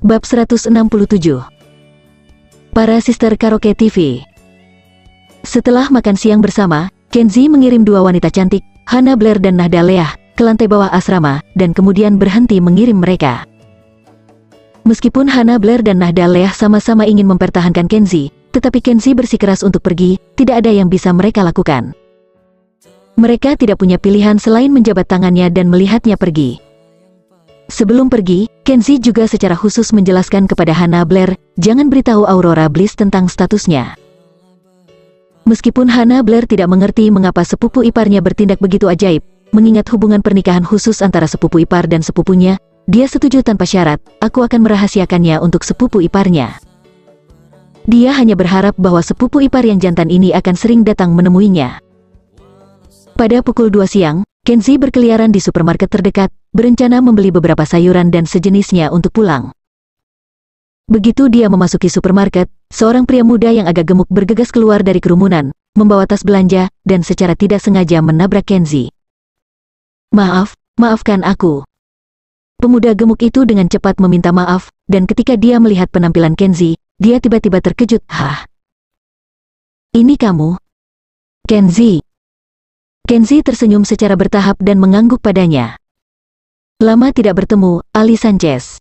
Bab 167. Para Sister Karaoke TV. Setelah makan siang bersama, Kenzie mengirim dua wanita cantik, Hannah Blair dan Nahda Leah, ke lantai bawah asrama, dan kemudian berhenti mengirim mereka. Meskipun Hannah Blair dan Nahda Leah sama-sama ingin mempertahankan Kenzie, tetapi Kenzie bersikeras untuk pergi, tidak ada yang bisa mereka lakukan. Mereka tidak punya pilihan selain menjabat tangannya dan melihatnya pergi. Sebelum pergi, Kenzie juga secara khusus menjelaskan kepada Hannah Blair, jangan beritahu Aurora Bliss tentang statusnya. Meskipun Hannah Blair tidak mengerti mengapa sepupu iparnya bertindak begitu ajaib, mengingat hubungan pernikahan khusus antara sepupu ipar dan sepupunya, dia setuju tanpa syarat, aku akan merahasiakannya untuk sepupu iparnya. Dia hanya berharap bahwa sepupu ipar yang jantan ini akan sering datang menemuinya. Pada pukul 2 siang, Kenzie berkeliaran di supermarket terdekat, berencana membeli beberapa sayuran dan sejenisnya untuk pulang. Begitu dia memasuki supermarket, seorang pria muda yang agak gemuk bergegas keluar dari kerumunan, membawa tas belanja, dan secara tidak sengaja menabrak Kenzie. Maafkan aku. Pemuda gemuk itu dengan cepat meminta maaf, dan ketika dia melihat penampilan Kenzie, dia tiba-tiba terkejut. Hah? Ini kamu? Kenzie. Kenzie tersenyum secara bertahap dan mengangguk padanya. Lama tidak bertemu, Ali Sanchez.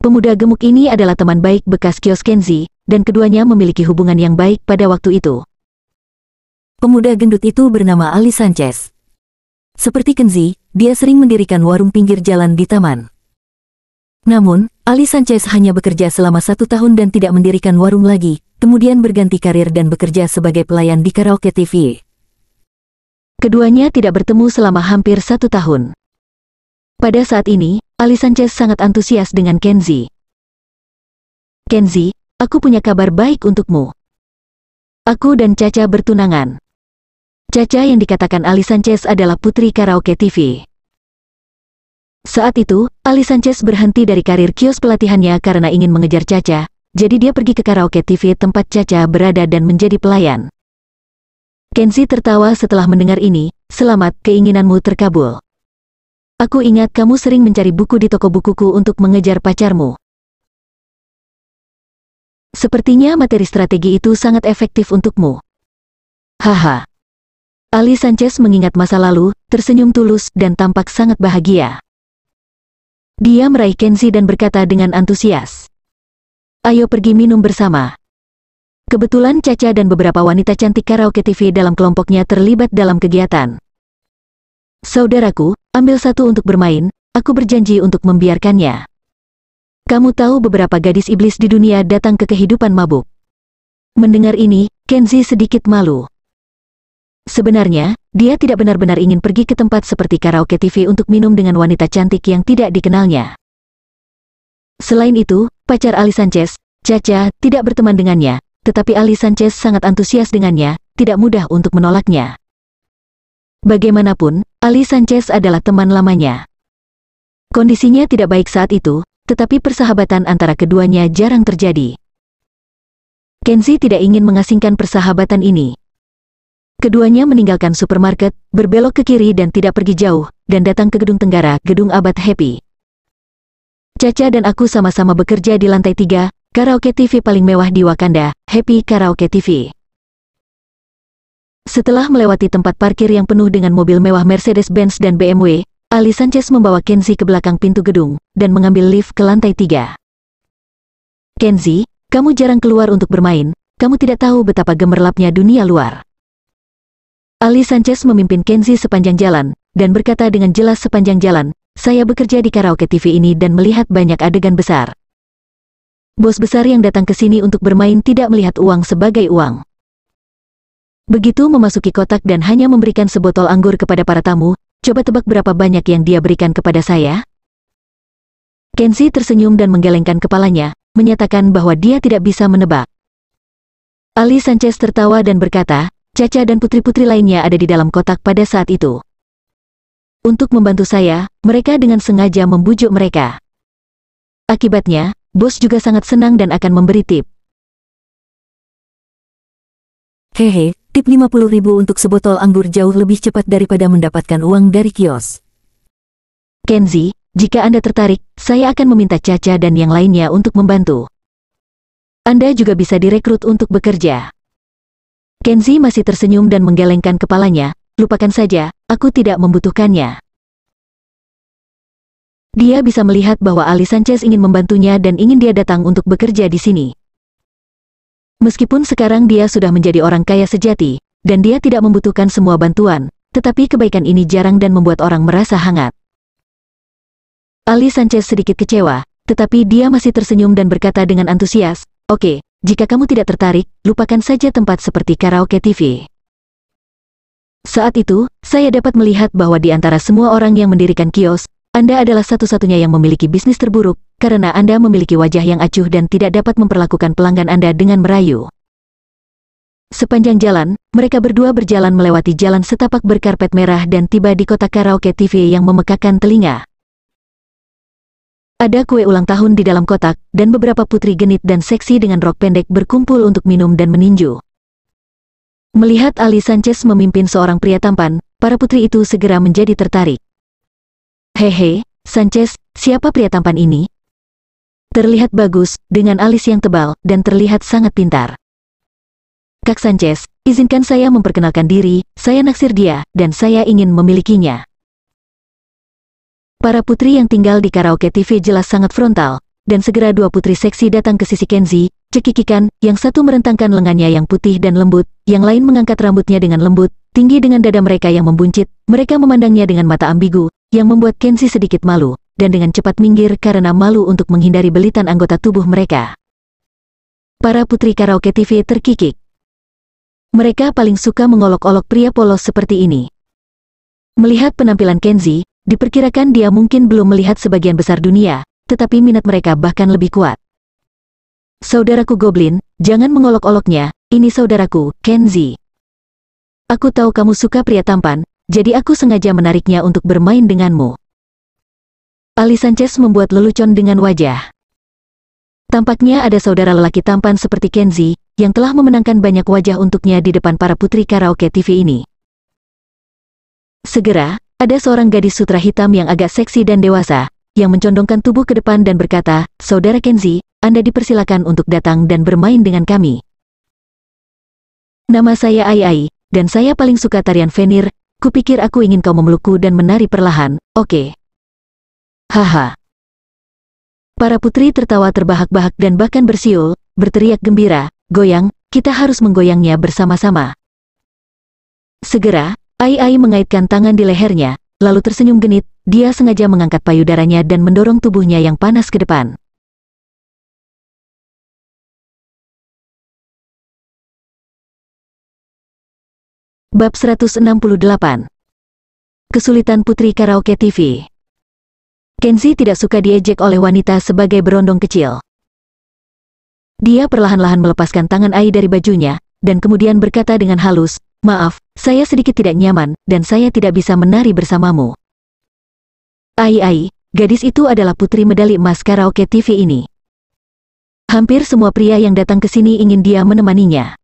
Pemuda gemuk ini adalah teman baik bekas kios Kenzie, dan keduanya memiliki hubungan yang baik pada waktu itu. Pemuda gendut itu bernama Ali Sanchez. Seperti Kenzie, dia sering mendirikan warung pinggir jalan di taman. Namun, Ali Sanchez hanya bekerja selama 1 tahun dan tidak mendirikan warung lagi, kemudian berganti karir dan bekerja sebagai pelayan di Karaoke TV. Keduanya tidak bertemu selama hampir 1 tahun. Pada saat ini, Ali Sanchez sangat antusias dengan Kenzie. Kenzie, aku punya kabar baik untukmu. Aku dan Caca bertunangan. Caca yang dikatakan Ali Sanchez adalah putri Karaoke TV. Saat itu, Ali Sanchez berhenti dari karir kios pelatihannya karena ingin mengejar Caca, jadi dia pergi ke Karaoke TV tempat Caca berada dan menjadi pelayan. Kenzie tertawa setelah mendengar ini, selamat, keinginanmu terkabul. Aku ingat kamu sering mencari buku di toko bukuku untuk mengejar pacarmu. Sepertinya materi strategi itu sangat efektif untukmu. Haha. Ali Sanchez mengingat masa lalu, tersenyum tulus dan tampak sangat bahagia. Dia meraih Kenzie dan berkata dengan antusias. Ayo pergi minum bersama. Kebetulan Caca dan beberapa wanita cantik Karaoke TV dalam kelompoknya terlibat dalam kegiatan. Saudaraku, ambil satu untuk bermain, aku berjanji untuk membiarkannya. Kamu tahu beberapa gadis iblis di dunia datang ke kehidupan mabuk. Mendengar ini, Kenzie sedikit malu. Sebenarnya, dia tidak benar-benar ingin pergi ke tempat seperti Karaoke TV untuk minum dengan wanita cantik yang tidak dikenalnya. Selain itu, pacar Ali Sanchez, Caca, tidak berteman dengannya. Tetapi Ali Sanchez sangat antusias dengannya, tidak mudah untuk menolaknya. Bagaimanapun, Ali Sanchez adalah teman lamanya. Kondisinya tidak baik saat itu, tetapi persahabatan antara keduanya jarang terjadi. Kenzie tidak ingin mengasingkan persahabatan ini. Keduanya meninggalkan supermarket, berbelok ke kiri dan tidak pergi jauh, dan datang ke gedung tenggara, gedung Abad Happy. Caca dan aku sama-sama bekerja di lantai 3, Karaoke TV paling mewah di Wakanda, Happy Karaoke TV. Setelah melewati tempat parkir yang penuh dengan mobil mewah Mercedes-Benz dan BMW, Ali Sanchez membawa Kenzie ke belakang pintu gedung, dan mengambil lift ke lantai 3. Kenzie, kamu jarang keluar untuk bermain, kamu tidak tahu betapa gemerlapnya dunia luar. Ali Sanchez memimpin Kenzie sepanjang jalan, dan berkata dengan jelas sepanjang jalan, saya bekerja di Karaoke TV ini dan melihat banyak adegan besar. Bos besar yang datang ke sini untuk bermain tidak melihat uang sebagai uang. Begitu memasuki kotak dan hanya memberikan sebotol anggur kepada para tamu, coba tebak berapa banyak yang dia berikan kepada saya? Kenzie tersenyum dan menggelengkan kepalanya, menyatakan bahwa dia tidak bisa menebak. Ali Sanchez tertawa dan berkata, Caca dan putri-putri lainnya ada di dalam kotak pada saat itu. Untuk membantu saya, mereka dengan sengaja membujuk mereka. Akibatnya, bos juga sangat senang dan akan memberi tip. Hehe, tip 50.000 untuk sebotol anggur jauh lebih cepat daripada mendapatkan uang dari kios. Kenzie, jika Anda tertarik, saya akan meminta Caca dan yang lainnya untuk membantu. Anda juga bisa direkrut untuk bekerja. Kenzi masih tersenyum dan menggelengkan kepalanya. Lupakan saja, aku tidak membutuhkannya. Dia bisa melihat bahwa Ali Sanchez ingin membantunya dan ingin dia datang untuk bekerja di sini. Meskipun sekarang dia sudah menjadi orang kaya sejati, dan dia tidak membutuhkan semua bantuan, tetapi kebaikan ini jarang dan membuat orang merasa hangat. Ali Sanchez sedikit kecewa, tetapi dia masih tersenyum dan berkata dengan antusias, "Oke, jika kamu tidak tertarik, lupakan saja tempat seperti karaoke TV." Saat itu, saya dapat melihat bahwa di antara semua orang yang mendirikan kios, Anda adalah satu-satunya yang memiliki bisnis terburuk, karena Anda memiliki wajah yang acuh dan tidak dapat memperlakukan pelanggan Anda dengan merayu. Sepanjang jalan, mereka berdua berjalan melewati jalan setapak berkarpet merah dan tiba di kotak karaoke TV yang memekakan telinga. Ada kue ulang tahun di dalam kotak, dan beberapa putri genit dan seksi dengan rok pendek berkumpul untuk minum dan meninju. Melihat Ali Sanchez memimpin seorang pria tampan, para putri itu segera menjadi tertarik. "Hehe, Sanchez, siapa pria tampan ini? Terlihat bagus, dengan alis yang tebal, dan terlihat sangat pintar. Kak Sanchez, izinkan saya memperkenalkan diri, saya naksir dia, dan saya ingin memilikinya." Para putri yang tinggal di karaoke TV jelas sangat frontal, dan segera dua putri seksi datang ke sisi Kenzi, cekikikan, yang satu merentangkan lengannya yang putih dan lembut, yang lain mengangkat rambutnya dengan lembut, tinggi dengan dada mereka yang membuncit, mereka memandangnya dengan mata ambigu, yang membuat Kenzi sedikit malu, dan dengan cepat minggir karena malu untuk menghindari belitan anggota tubuh mereka. Para putri karaoke TV terkikik. Mereka paling suka mengolok-olok pria polos seperti ini. Melihat penampilan Kenzi, diperkirakan dia mungkin belum melihat sebagian besar dunia, tetapi minat mereka bahkan lebih kuat. "Saudaraku Goblin, jangan mengolok-oloknya, ini saudaraku, Kenzi. Aku tahu kamu suka pria tampan, jadi aku sengaja menariknya untuk bermain denganmu." Ali Sanchez membuat lelucon dengan wajah. Tampaknya ada saudara lelaki tampan seperti Kenzi, yang telah memenangkan banyak wajah untuknya di depan para putri karaoke TV ini. Segera, ada seorang gadis sutra hitam yang agak seksi dan dewasa, yang mencondongkan tubuh ke depan dan berkata, "Saudara Kenzi, Anda dipersilakan untuk datang dan bermain dengan kami. Nama saya Ai Ai, dan saya paling suka tarian Venir, kupikir aku ingin kau memelukku dan menari perlahan, oke?" Haha. Para putri tertawa terbahak-bahak dan bahkan bersiul, berteriak gembira, "Goyang, kita harus menggoyangnya bersama-sama." Segera, Ai Ai mengaitkan tangan di lehernya, lalu tersenyum genit, dia sengaja mengangkat payudaranya dan mendorong tubuhnya yang panas ke depan. Bab 168. Kesulitan Putri Karaoke TV. Kenzi tidak suka diejek oleh wanita sebagai berondong kecil. Dia perlahan-lahan melepaskan tangan Ai dari bajunya, dan kemudian berkata dengan halus, "Maaf, saya sedikit tidak nyaman, dan saya tidak bisa menari bersamamu." Ai, gadis itu adalah putri medali emas karaoke TV ini. Hampir semua pria yang datang ke sini ingin dia menemaninya.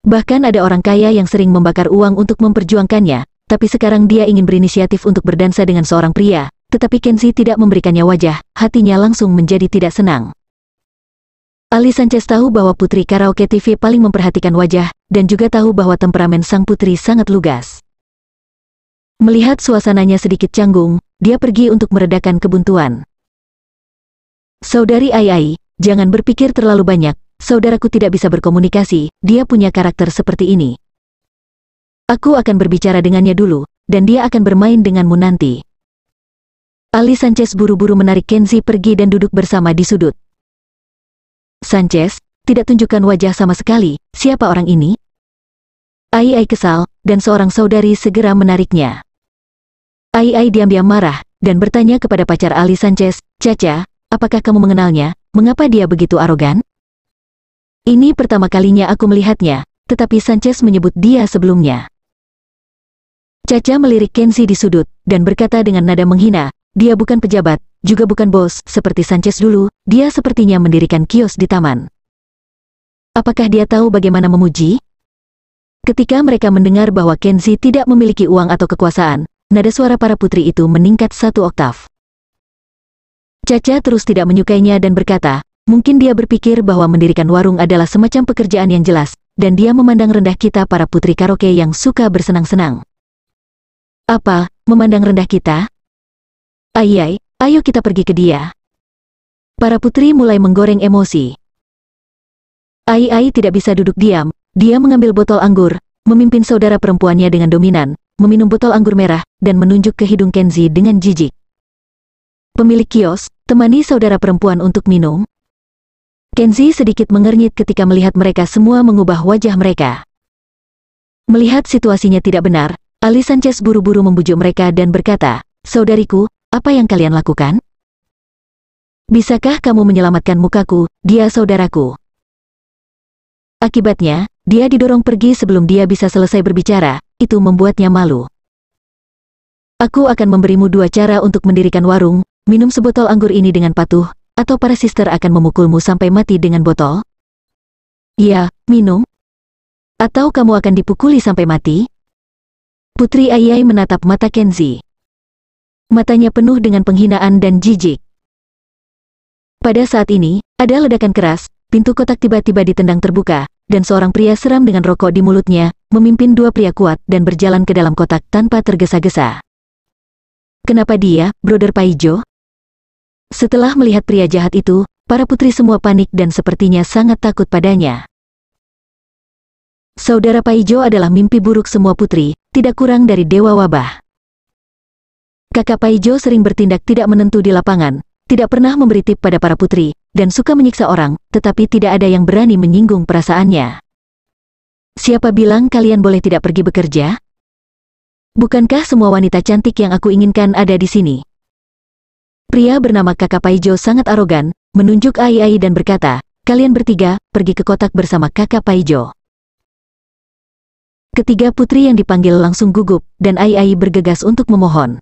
Bahkan ada orang kaya yang sering membakar uang untuk memperjuangkannya, tapi sekarang dia ingin berinisiatif untuk berdansa dengan seorang pria, tetapi Kenzi tidak memberikannya wajah, hatinya langsung menjadi tidak senang. Ali Sanchez tahu bahwa putri karaoke TV paling memperhatikan wajah, dan juga tahu bahwa temperamen sang putri sangat lugas. Melihat suasananya sedikit canggung, dia pergi untuk meredakan kebuntuan. "Saudari Ai, jangan berpikir terlalu banyak, saudaraku tidak bisa berkomunikasi, dia punya karakter seperti ini. Aku akan berbicara dengannya dulu, dan dia akan bermain denganmu nanti." Ali Sanchez buru-buru menarik Kenzi pergi dan duduk bersama di sudut. "Sanchez, tidak tunjukkan wajah sama sekali, siapa orang ini?" Ai kesal, dan seorang saudari segera menariknya. Ai diam-diam marah, dan bertanya kepada pacar Ali Sanchez, "Caca, apakah kamu mengenalnya? Mengapa dia begitu arogan?" "Ini pertama kalinya aku melihatnya, tetapi Sanchez menyebut dia sebelumnya." Caca melirik Kenzi di sudut, dan berkata dengan nada menghina, "Dia bukan pejabat, juga bukan bos, seperti Sanchez dulu, dia sepertinya mendirikan kios di taman. Apakah dia tahu bagaimana memuji?" Ketika mereka mendengar bahwa Kenzi tidak memiliki uang atau kekuasaan, nada suara para putri itu meningkat satu oktav. Caca terus tidak menyukainya dan berkata, mungkin dia berpikir bahwa mendirikan warung adalah semacam pekerjaan yang jelas, dan dia memandang rendah kita para putri karaoke yang suka bersenang-senang. Apa, memandang rendah kita? Ayai, ayo kita pergi ke dia. Para putri mulai menggoreng emosi. Ai tidak bisa duduk diam, dia mengambil botol anggur, memimpin saudara perempuannya dengan dominan, meminum botol anggur merah, dan menunjuk ke hidung Kenzi dengan jijik. Pemilik kios, temani saudara perempuan untuk minum. Kenzi sedikit mengernyit ketika melihat mereka semua mengubah wajah mereka. Melihat situasinya tidak benar, Ali Sanchez buru-buru membujuk mereka dan berkata, saudariku, apa yang kalian lakukan? Bisakah kamu menyelamatkan mukaku, dia saudaraku? Akibatnya, dia didorong pergi sebelum dia bisa selesai berbicara, itu membuatnya malu. Aku akan memberimu 2 cara untuk mendirikan warung, minum sebotol anggur ini dengan patuh, atau para sister akan memukulmu sampai mati dengan botol? Ya, minum. Atau kamu akan dipukuli sampai mati? Putri Ayai menatap mata Kenzi. Matanya penuh dengan penghinaan dan jijik. Pada saat ini, ada ledakan keras, pintu kotak tiba-tiba ditendang terbuka, dan seorang pria seram dengan rokok di mulutnya, memimpin 2 pria kuat dan berjalan ke dalam kotak tanpa tergesa-gesa. Kenapa dia, Brother Paijo? Setelah melihat pria jahat itu, para putri semua panik dan sepertinya sangat takut padanya. Saudara Paijo adalah mimpi buruk semua putri, tidak kurang dari dewa wabah. Kakak Paijo sering bertindak tidak menentu di lapangan, tidak pernah memberi tip pada para putri, dan suka menyiksa orang, tetapi tidak ada yang berani menyinggung perasaannya. Siapa bilang kalian boleh tidak pergi bekerja? Bukankah semua wanita cantik yang aku inginkan ada di sini? Pria bernama Kakak Paijo sangat arogan, menunjuk Ai dan berkata, kalian bertiga, pergi ke kotak bersama Kakak Paijo. Ketiga putri yang dipanggil langsung gugup, dan Ai bergegas untuk memohon.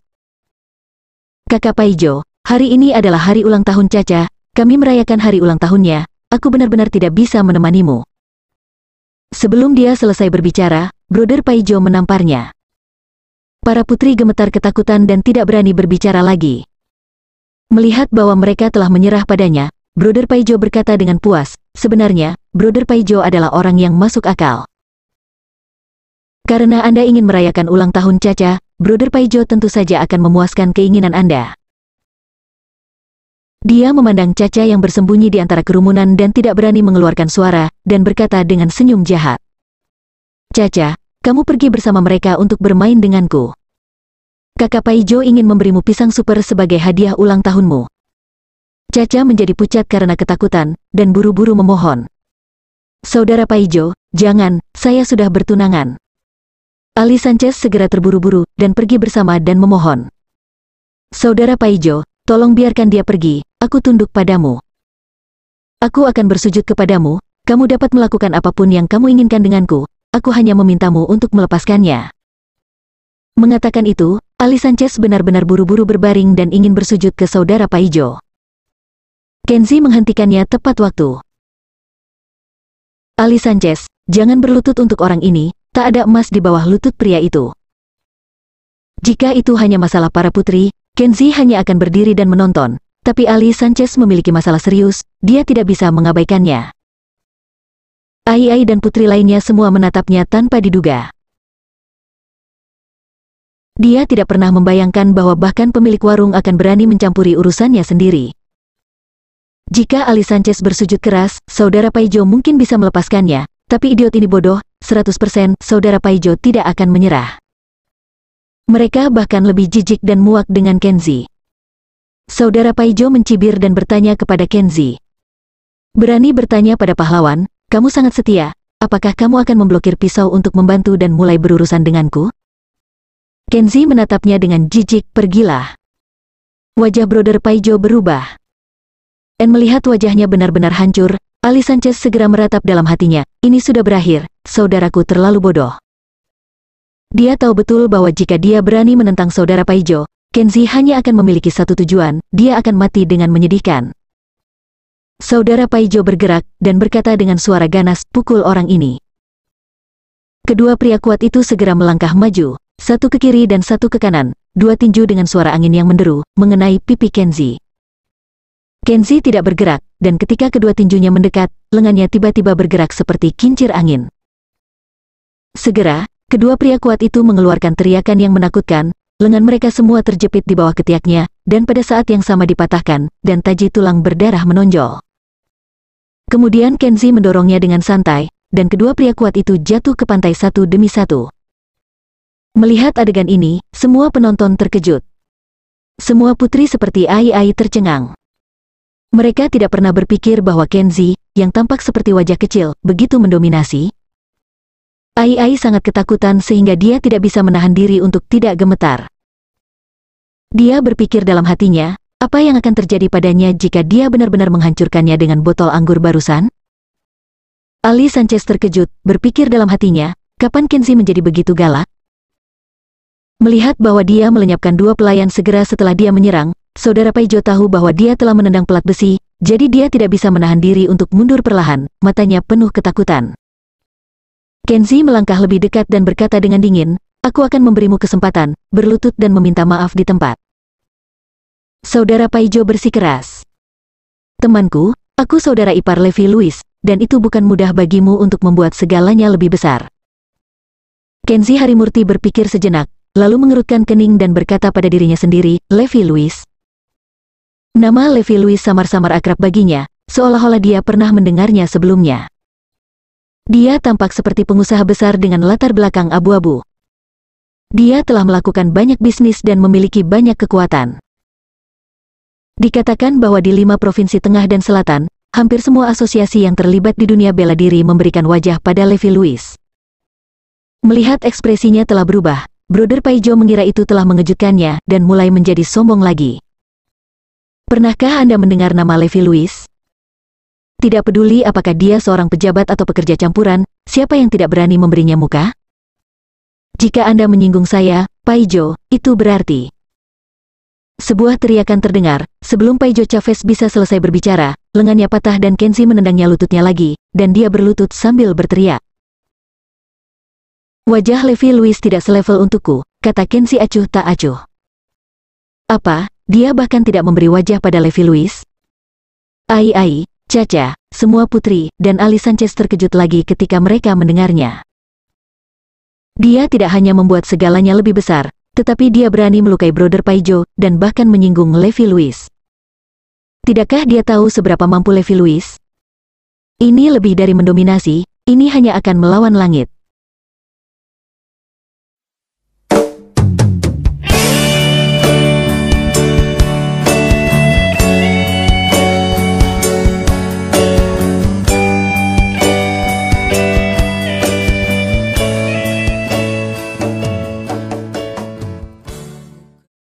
Kakak Paijo, hari ini adalah hari ulang tahun Caca, kami merayakan hari ulang tahunnya, aku benar-benar tidak bisa menemanimu. Sebelum dia selesai berbicara, Brother Paijo menamparnya. Para putri gemetar ketakutan dan tidak berani berbicara lagi. Melihat bahwa mereka telah menyerah padanya, Brother Paijo berkata dengan puas, sebenarnya, Brother Paijo adalah orang yang masuk akal. Karena Anda ingin merayakan ulang tahun Caca, Brother Paijo tentu saja akan memuaskan keinginan Anda. Dia memandang Caca yang bersembunyi di antara kerumunan dan tidak berani mengeluarkan suara, dan berkata dengan senyum jahat. Caca, kamu pergi bersama mereka untuk bermain denganku. Kakak Paijo ingin memberimu pisang super sebagai hadiah ulang tahunmu. Caca menjadi pucat karena ketakutan, dan buru-buru memohon. Saudara Paijo, jangan, saya sudah bertunangan. Ali Sanchez segera terburu-buru, dan pergi bersama dan memohon. Saudara Paijo, tolong biarkan dia pergi, aku tunduk padamu. Aku akan bersujud kepadamu, kamu dapat melakukan apapun yang kamu inginkan denganku, aku hanya memintamu untuk melepaskannya. Mengatakan itu, Ali Sanchez benar-benar buru-buru berbaring dan ingin bersujud ke saudara Paijo. Kenzi menghentikannya tepat waktu. Ali Sanchez, jangan berlutut untuk orang ini, tak ada emas di bawah lutut pria itu. Jika itu hanya masalah para putri, Kenzi hanya akan berdiri dan menonton, tapi Ali Sanchez memiliki masalah serius, dia tidak bisa mengabaikannya. Ai dan putri lainnya semua menatapnya tanpa diduga. Dia tidak pernah membayangkan bahwa bahkan pemilik warung akan berani mencampuri urusannya sendiri. Jika Ali Sanchez bersujud keras, saudara Paijo mungkin bisa melepaskannya, tapi idiot ini bodoh, 100% saudara Paijo tidak akan menyerah. Mereka bahkan lebih jijik dan muak dengan Kenzi. Saudara Paijo mencibir dan bertanya kepada Kenzi. Berani bertanya pada pahlawan, kamu sangat setia, apakah kamu akan memblokir pisau untuk membantu dan mulai berurusan denganku? Kenzi menatapnya dengan jijik, pergilah. Wajah Brother Paijo berubah. Dan melihat wajahnya benar-benar hancur, Ali Sanchez segera meratap dalam hatinya, ini sudah berakhir, saudaraku terlalu bodoh. Dia tahu betul bahwa jika dia berani menentang saudara Paijo, Kenzi hanya akan memiliki satu tujuan, dia akan mati dengan menyedihkan. Saudara Paijo bergerak, dan berkata dengan suara ganas, pukul orang ini. Kedua pria kuat itu segera melangkah maju, satu ke kiri dan satu ke kanan, dua tinju dengan suara angin yang menderu, mengenai pipi Kenzi. Kenzi tidak bergerak, dan ketika kedua tinjunya mendekat, lengannya tiba-tiba bergerak seperti kincir angin. Segera, kedua pria kuat itu mengeluarkan teriakan yang menakutkan, lengan mereka semua terjepit di bawah ketiaknya, dan pada saat yang sama dipatahkan, dan taji tulang berdarah menonjol. Kemudian Kenzi mendorongnya dengan santai, dan kedua pria kuat itu jatuh ke pantai satu demi satu. Melihat adegan ini, semua penonton terkejut. Semua putri seperti Ai tercengang. Mereka tidak pernah berpikir bahwa Kenzi, yang tampak seperti wajah kecil, begitu mendominasi. Ai sangat ketakutan sehingga dia tidak bisa menahan diri untuk tidak gemetar. Dia berpikir dalam hatinya, apa yang akan terjadi padanya jika dia benar-benar menghancurkannya dengan botol anggur barusan? Ali Sanchez terkejut, berpikir dalam hatinya, kapan Kenzi menjadi begitu galak? Melihat bahwa dia melenyapkan dua pelayan segera setelah dia menyerang, Saudara Paijo tahu bahwa dia telah menendang pelat besi, jadi dia tidak bisa menahan diri untuk mundur perlahan, matanya penuh ketakutan. Kenzi melangkah lebih dekat dan berkata dengan dingin, "Aku akan memberimu kesempatan, berlutut dan meminta maaf di tempat." Saudara Paijo bersikeras. "Temanku, aku saudara ipar Levi Louis, dan itu bukan mudah bagimu untuk membuat segalanya lebih besar." Kenzi Harimurti berpikir sejenak, lalu mengerutkan kening dan berkata pada dirinya sendiri, "Levi Louis." Nama Levi Louis samar-samar akrab baginya, seolah-olah dia pernah mendengarnya sebelumnya. Dia tampak seperti pengusaha besar dengan latar belakang abu-abu. Dia telah melakukan banyak bisnis dan memiliki banyak kekuatan. Dikatakan bahwa di 5 provinsi tengah dan selatan, hampir semua asosiasi yang terlibat di dunia bela diri memberikan wajah pada Levi Louis. Melihat ekspresinya telah berubah, Brother Paijo mengira itu telah mengejutkannya dan mulai menjadi sombong lagi. "Pernahkah Anda mendengar nama Levi Louis? Tidak peduli apakah dia seorang pejabat atau pekerja campuran, siapa yang tidak berani memberinya muka? Jika Anda menyinggung saya, Paijo, itu berarti..." Sebuah teriakan terdengar, sebelum Paijo Chavez bisa selesai berbicara, lengannya patah dan Kenzi menendangnya lututnya lagi, dan dia berlutut sambil berteriak. "Wajah Levi Louis tidak selevel untukku," kata Kenzi acuh tak acuh. "Apa, dia bahkan tidak memberi wajah pada Levi Louis?" Ai, Caca, semua putri, dan Ali Sanchez terkejut lagi ketika mereka mendengarnya. Dia tidak hanya membuat segalanya lebih besar, tetapi dia berani melukai Brother Paijo, dan bahkan menyinggung Levi Louis. Tidakkah dia tahu seberapa mampu Levi Louis? Ini lebih dari mendominasi, ini hanya akan melawan langit.